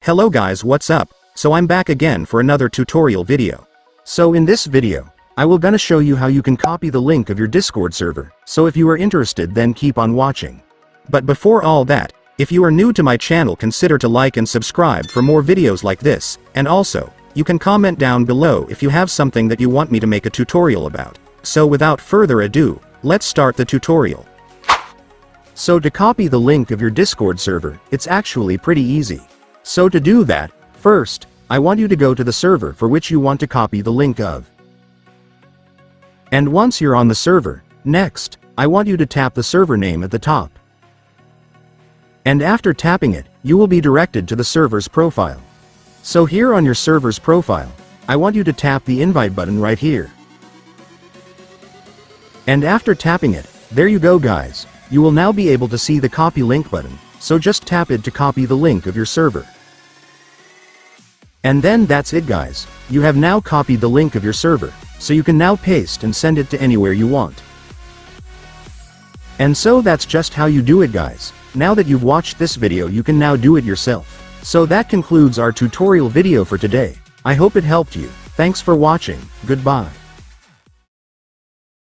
Hello guys, what's up? So I'm back again for another tutorial video. So in this video, I will gonna show you how you can copy the link of your Discord server, so if you are interested then keep on watching. But before all that, if you are new to my channel consider to like and subscribe for more videos like this, and also, you can comment down below if you have something that you want me to make a tutorial about. So without further ado, let's start the tutorial. So to copy the link of your Discord server, it's actually pretty easy. So to do that, first, I want you to go to the server for which you want to copy the link of. And once you're on the server, next, I want you to tap the server name at the top. And after tapping it, you will be directed to the server's profile. So here on your server's profile, I want you to tap the invite button right here. And after tapping it, there you go guys, you will now be able to see the copy link button, so just tap it to copy the link of your server. And then that's it guys, you have now copied the link of your server, so you can now paste and send it to anywhere you want. And so that's just how you do it guys. Now that you've watched this video you can now do it yourself. So that concludes our tutorial video for today. I hope it helped you. Thanks for watching, goodbye.